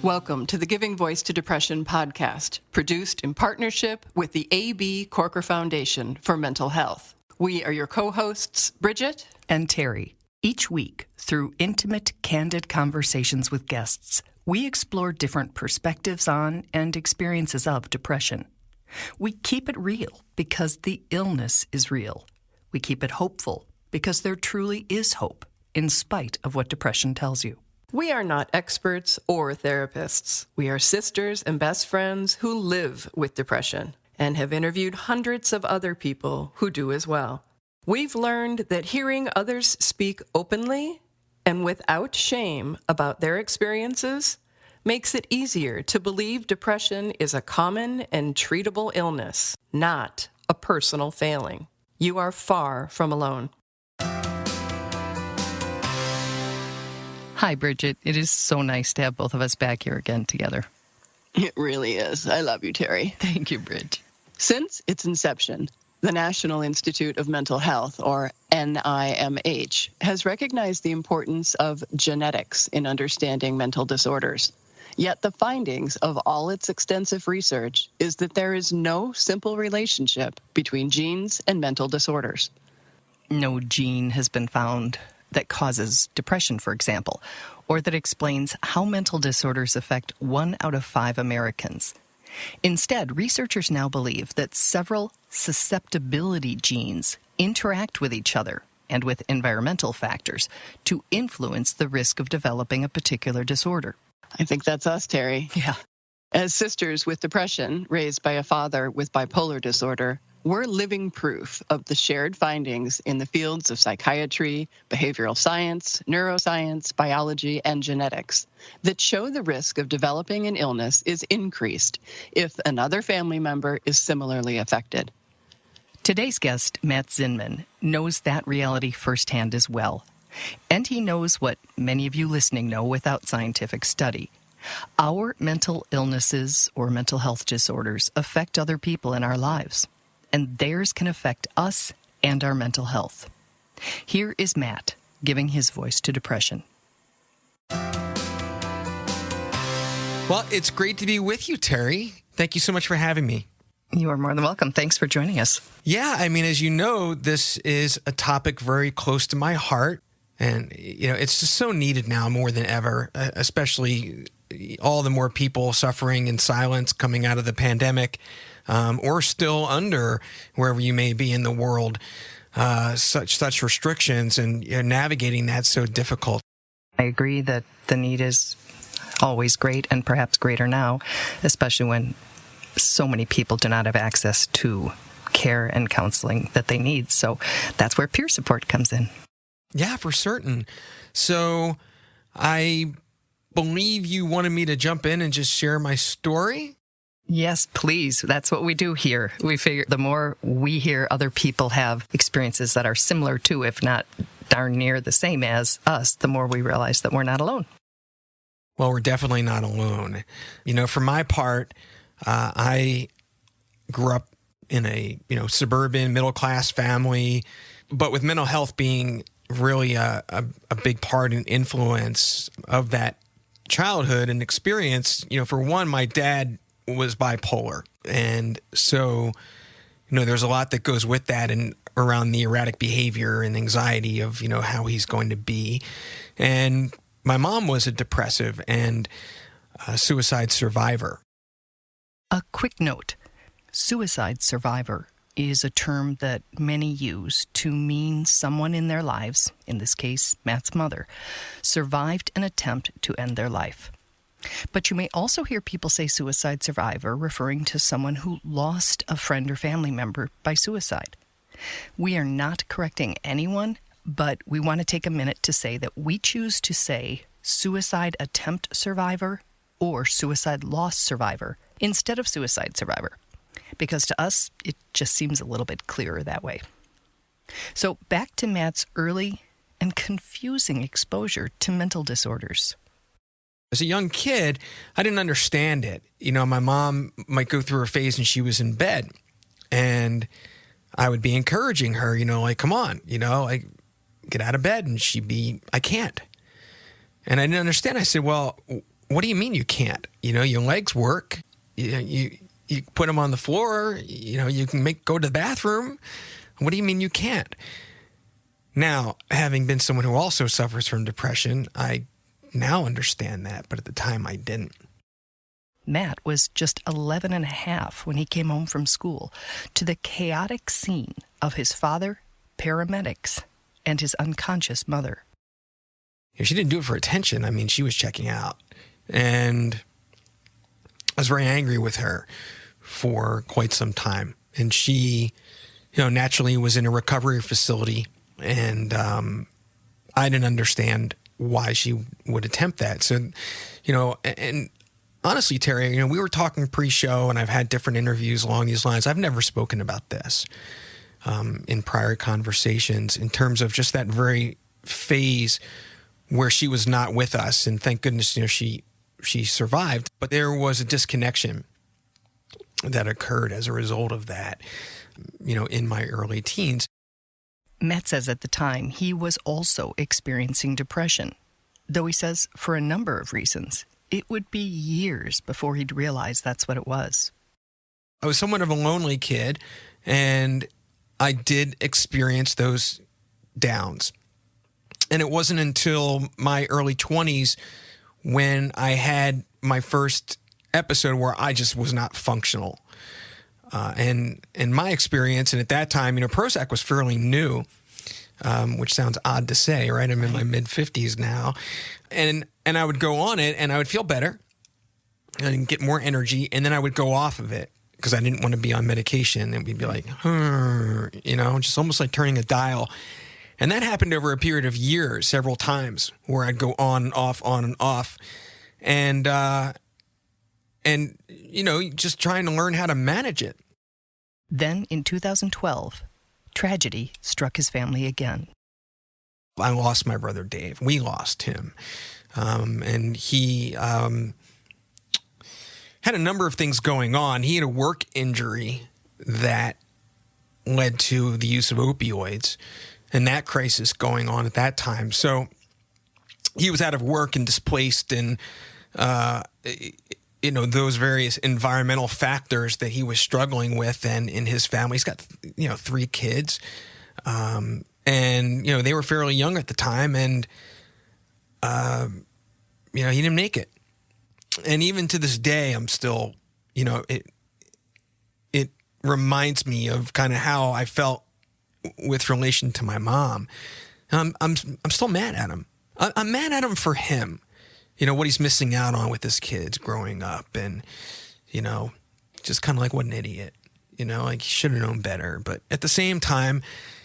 Welcome to the Giving Voice to Depression podcast, produced in partnership with the A.B. Corker Foundation for Mental Health. We are your co-hosts, Bridget and Terry. Each week, through intimate, candid conversations with guests, we explore different perspectives on and experiences of depression. We keep it real because the illness is real. We keep it hopeful because there truly is hope, in spite of what depression tells you. We are not experts or therapists. We are sisters and best friends who live with depression and have interviewed hundreds of other people who do as well. We've learned that hearing others speak openly and without shame about their experiences makes it easier to believe depression is a common and treatable illness, not a personal failing. You are far from alone. Hi, Bridget. It is so nice to have both of us back here again together. It really is. I love you, Terry. Thank you, Bridget. Since its inception, the National Institute of Mental Health, or NIMH, has recognized the importance of genetics in understanding mental disorders. Yet the findings of all its extensive research is that there is no simple relationship between genes and mental disorders. No gene has been found that causes depression, for example, or that explains how mental disorders affect 1 out of 5 Americans. Instead, researchers now believe that several susceptibility genes interact with each other and with environmental factors to influence the risk of developing a particular disorder. I think that's us, Terry. Yeah. As sisters with depression, raised by a father with bipolar disorder, we're living proof of the shared findings in the fields of psychiatry, behavioral science, neuroscience, biology, and genetics that show the risk of developing an illness is increased if another family member is similarly affected. Today's guest, Matt Zinman, knows that reality firsthand as well. And he knows what many of you listening know without scientific study. Our mental illnesses or mental health disorders affect other people in our lives, and theirs can affect us and our mental health. Here is Matt giving his voice to depression. Well, it's great to be with you, Terry. Thank you so much for having me. You are more than welcome. Thanks for joining us. Yeah, I mean, as you know, this is a topic very close to my heart. And, it's just so needed now more than ever, especially all the more people suffering in silence coming out of the pandemic, or still under wherever you may be in the world, such restrictions, and navigating that's so difficult. I agree that the need is always great and perhaps greater now, especially when so many people do not have access to care and counseling that they need. So that's where peer support comes in. Yeah, for certain. So I believe you wanted me to jump in and just share my story. Yes, please. That's what we do here. We figure the more we hear other people have experiences that are similar to, if not darn near the same as us, the more we realize that we're not alone. Well, we're definitely not alone. For my part, I grew up in a, suburban middle-class family, but with mental health being really a big part and influence of that childhood and experience. For one, my dad was bipolar. And so, there's a lot that goes with that and around the erratic behavior and anxiety of, how he's going to be. And my mom was a depressive and a suicide survivor. A quick note, suicide survivor is a term that many use to mean someone in their lives, in this case, Matt's mother, survived an attempt to end their life. But you may also hear people say suicide survivor referring to someone who lost a friend or family member by suicide. We are not correcting anyone, but we want to take a minute to say that we choose to say suicide attempt survivor or suicide loss survivor instead of suicide survivor, because to us, it just seems a little bit clearer that way. So back to Matt's early and confusing exposure to mental disorders. As a young kid, I didn't understand it. My mom might go through a phase and she was in bed, and I would be encouraging her, come on, get out of bed. And she'd be, I can't. And I didn't understand. I said, well, what do you mean you can't? Your legs work. You put them on the floor. You can go to the bathroom. What do you mean you can't? Now, having been someone who also suffers from depression, I now understand that, but at the time I didn't. Matt was just 11 and a half when he came home from school to the chaotic scene of his father, paramedics, and his unconscious mother. She didn't do it for attention. I mean, she was checking out. And I was very angry with her for quite some time. And she, naturally was in a recovery facility. And I didn't understand why she would attempt that. So, and honestly, Terry, we were talking pre-show, and I've had different interviews along these lines. I've never spoken about this in prior conversations in terms of just that very phase where she was not with us. And thank goodness, she survived. But there was a disconnection that occurred as a result of that, in my early teens. Matt says at the time he was also experiencing depression, though he says for a number of reasons. It would be years before he'd realize that's what it was. I was somewhat of a lonely kid, and I did experience those downs. And it wasn't until my early 20s when I had my first episode where I just was not functional. And in my experience, and at that time, Prozac was fairly new, which sounds odd to say, right? I'm in my mid-50s now. And I would go on it, and I would feel better and get more energy, and then I would go off of it because I didn't want to be on medication. And we'd be like, just almost like turning a dial. And that happened over a period of years, several times, where I'd go on and off, on and off. And just trying to learn how to manage it. Then in 2012, tragedy struck his family again. I lost my brother Dave. We lost him. And he had a number of things going on. He had a work injury that led to the use of opioids and that crisis going on at that time. So he was out of work and displaced, and those various environmental factors that he was struggling with. And in his family, he's got 3 kids, and they were fairly young at the time, and he didn't make it. And even to this day, I'm still, it reminds me of kind of how I felt with relation to my mom. I'm still mad at him. I'm mad at him for him. What he's missing out on with his kids growing up, and, just kind of like, what an idiot, like he should have known better. But at the same time,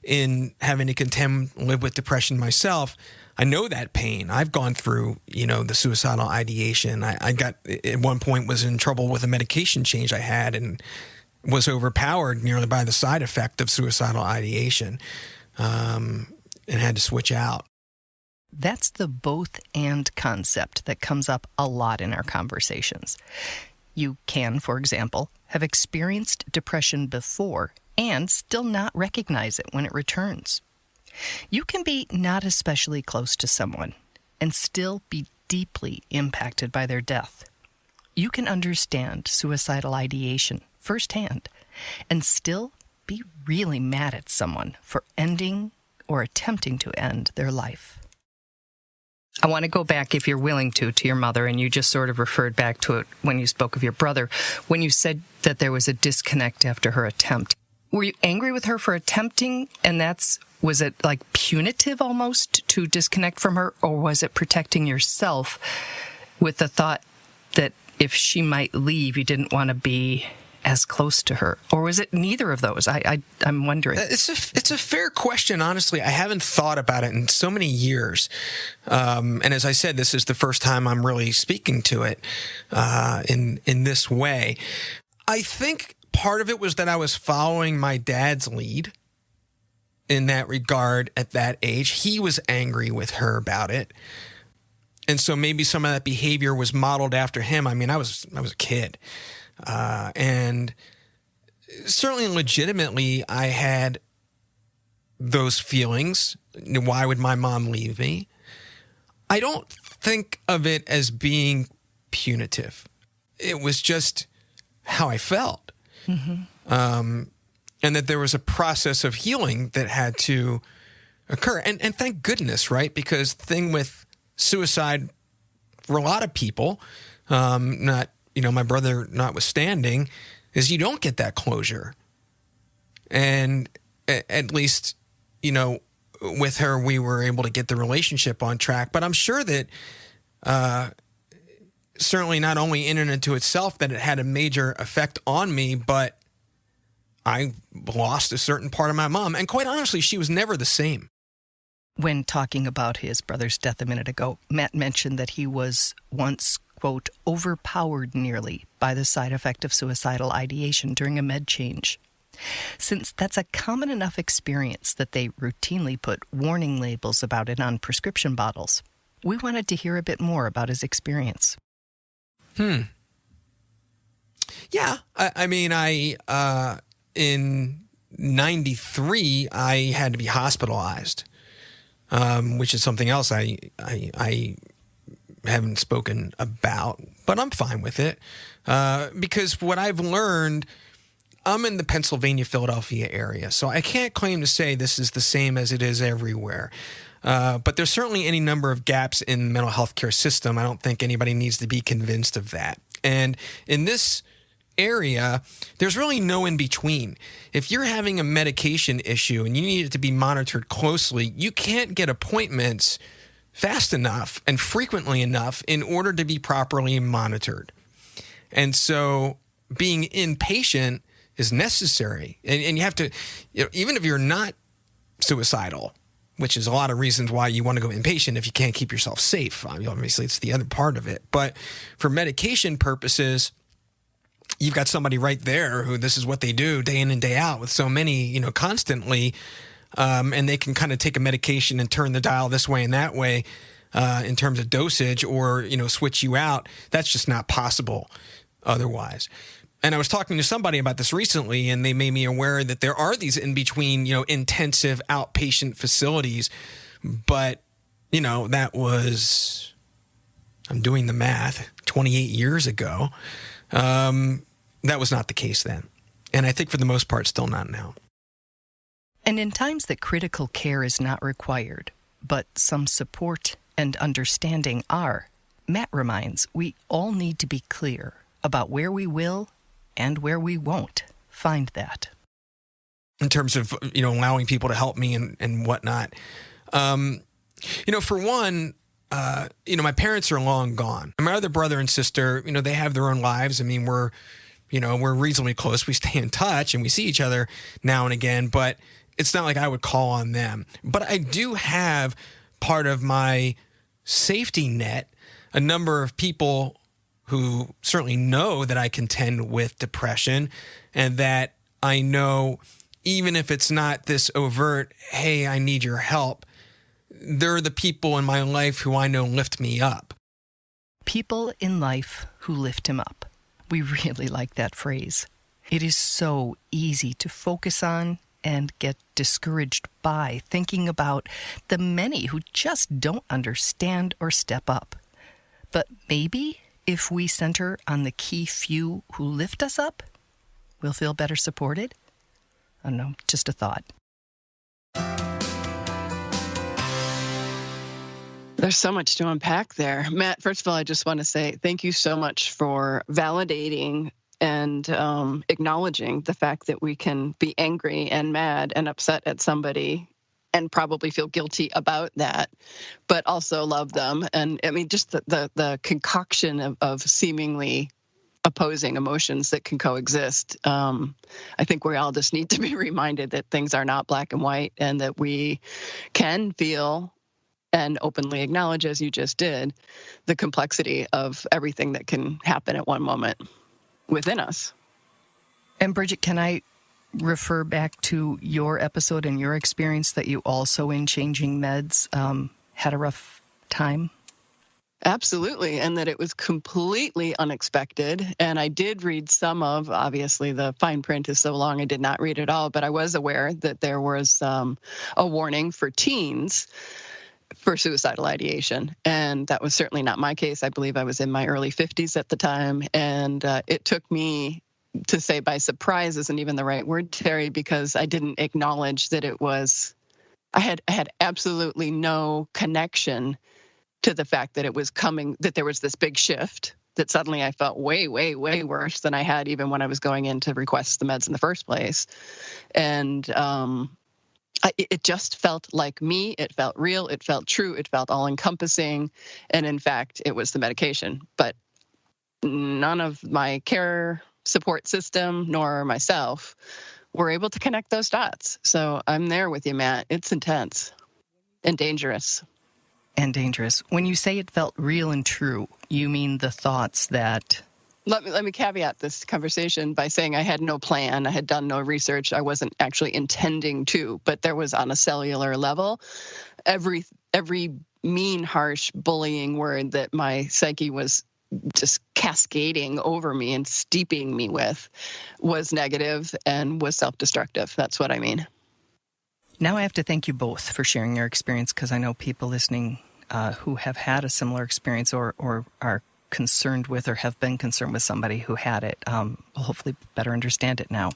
in having to live with depression myself, I know that pain. I've gone through, the suicidal ideation. I got, at one point, was in trouble with a medication change I had, and was overpowered nearly by the side effect of suicidal ideation, and had to switch out. That's the both and concept that comes up a lot in our conversations. You can, for example, have experienced depression before and still not recognize it when it returns. You can be not especially close to someone and still be deeply impacted by their death. You can understand suicidal ideation firsthand and still be really mad at someone for ending or attempting to end their life. I want to go back, if you're willing to your mother, and you just sort of referred back to it when you spoke of your brother, when you said that there was a disconnect after her attempt. Were you angry with her for attempting, and was it like punitive almost to disconnect from her, or was it protecting yourself with the thought that if she might leave, you didn't want to be as close to her? Or was it neither of those? I'm wondering. It's a fair question, honestly. I haven't thought about it in so many years. And as I said, this is the first time I'm really speaking to it in this way. I think part of it was that I was following my dad's lead in that regard at that age. He was angry with her about it. And so maybe some of that behavior was modeled after him. I mean, I was a kid. And certainly legitimately, I had those feelings. Why would my mom leave me? I don't think of it as being punitive. It was just how I felt. And that there was a process of healing that had to occur. And thank goodness, right? Because the thing with suicide for a lot of people, not, my brother notwithstanding, is you don't get that closure. And at least, with her, we were able to get the relationship on track. But I'm sure that certainly not only in and into itself that it had a major effect on me, but I lost a certain part of my mom. And quite honestly, she was never the same. When talking about his brother's death a minute ago, Matt mentioned that he was once, quote, overpowered nearly by the side effect of suicidal ideation during a med change. Since that's a common enough experience that they routinely put warning labels about it on prescription bottles, we wanted to hear a bit more about his experience. Yeah. In 93, I had to be hospitalized, which is something else I haven't spoken about, but I'm fine with it. Because what I've learned, I'm in the Pennsylvania, Philadelphia area, so I can't claim to say this is the same as it is everywhere. But there's certainly any number of gaps in the mental health care system. I don't think anybody needs to be convinced of that. And in this area, there's really no in between. If you're having a medication issue and you need it to be monitored closely, you can't get appointments fast enough and frequently enough in order to be properly monitored. And so being inpatient is necessary. And you have to, even if you're not suicidal, which is a lot of reasons why you want to go inpatient if you can't keep yourself safe. Obviously, it's the other part of it. But for medication purposes, you've got somebody right there who this is what they do day in and day out with so many, constantly. And they can kind of take a medication and turn the dial this way and that way in terms of dosage or, switch you out. That's just not possible otherwise. And I was talking to somebody about this recently, and they made me aware that there are these in-between, intensive outpatient facilities. But, that was, I'm doing the math, 28 years ago. That was not the case then. And I think for the most part, still not now. And in times that critical care is not required, but some support and understanding are, Matt reminds we all need to be clear about where we will and where we won't find that. In terms of, allowing people to help me and whatnot. For one, my parents are long gone. And my other brother and sister, they have their own lives. We're reasonably close. We stay in touch and we see each other now and again, but it's not like I would call on them. But I do have part of my safety net, a number of people who certainly know that I contend with depression and that I know even if it's not this overt, hey, I need your help, they're the people in my life who I know lift me up. People in life who lift him up. We really like that phrase. It is so easy to focus on and get discouraged by thinking about the many who just don't understand or step up. But maybe if we center on the key few who lift us up, we'll feel better supported? I don't know, just a thought. There's so much to unpack there. Matt, first of all, I just want to say thank you so much for validating and acknowledging the fact that we can be angry and mad and upset at somebody and probably feel guilty about that, but also love them. And just the concoction of seemingly opposing emotions that can coexist. I think we all just need to be reminded that things are not black and white and that we can feel and openly acknowledge, as you just did, the complexity of everything that can happen at one moment within us. And Bridget, can I refer back to your episode and your experience that you also, in changing meds, had a rough time? Absolutely, and that it was completely unexpected. And I did read some of, obviously the fine print is so long I did not read it all, but I was aware that there was a warning for teens. for suicidal ideation. And that was certainly not my case. I believe I was in my early 50s at the time. And it took me, to say by surprise isn't even the right word, Terry, because I didn't acknowledge that it was, I had absolutely no connection to the fact that it was coming, that there was this big shift, that suddenly I felt way, way, way worse than I had even when I was going in to request the meds in the first place. And it just felt like me. It felt real. It felt true. It felt all encompassing. And in fact, it was the medication. But none of my care support system nor myself were able to connect those dots. So I'm there with you, Matt. It's intense and dangerous. And dangerous. When you say it felt real and true, you mean the thoughts that... Let me caveat this conversation by saying I had no plan. I had done no research. I wasn't actually intending to, but there was, on a cellular level, every mean, harsh, bullying word that my psyche was just cascading over me and steeping me with was negative and was self-destructive. That's what I mean. Now I have to thank you both for sharing your experience, because I know people listening who have had a similar experience or are concerned with or have been concerned with somebody who had it will hopefully better understand it now.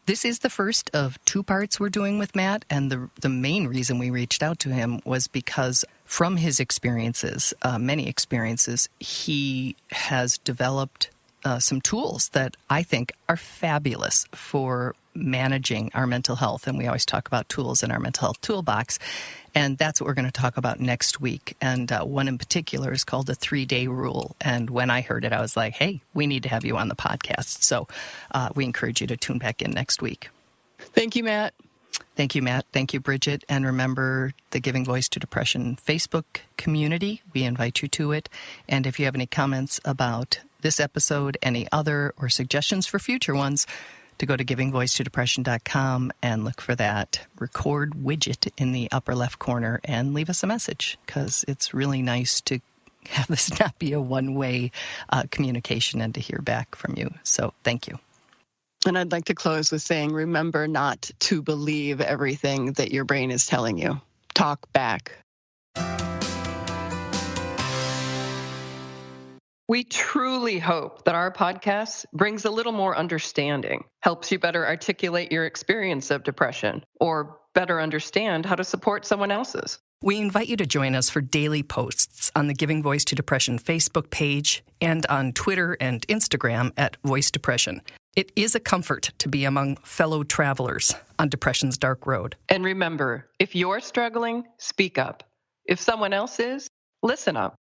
This is the first of two parts we're doing with Matt, and the main reason we reached out to him was because from his experiences, many experiences, he has developed some tools that I think are fabulous for managing our mental health. And we always talk about tools in our mental health toolbox. And that's what we're going to talk about next week. And one in particular is called the 3-day rule. And when I heard it, I was like, hey, we need to have you on the podcast. So we encourage you to tune back in next week. Thank you, Matt. Thank you, Matt. Thank you, Bridget. And remember the Giving Voice to Depression Facebook community. We invite you to it. And if you have any comments about this episode, any other, or suggestions for future ones, to go to givingvoicetodepression.com and look for that record widget in the upper left corner and leave us a message, because it's really nice to have this not be a one-way communication and to hear back from you. So thank you. And I'd like to close with saying, remember not to believe everything that your brain is telling you. Talk back. We truly hope that our podcast brings a little more understanding, helps you better articulate your experience of depression, or better understand how to support someone else's. We invite you to join us for daily posts on the Giving Voice to Depression Facebook page and on Twitter and Instagram at Voice Depression. It is a comfort to be among fellow travelers on depression's dark road. And remember, if you're struggling, speak up. If someone else is, listen up.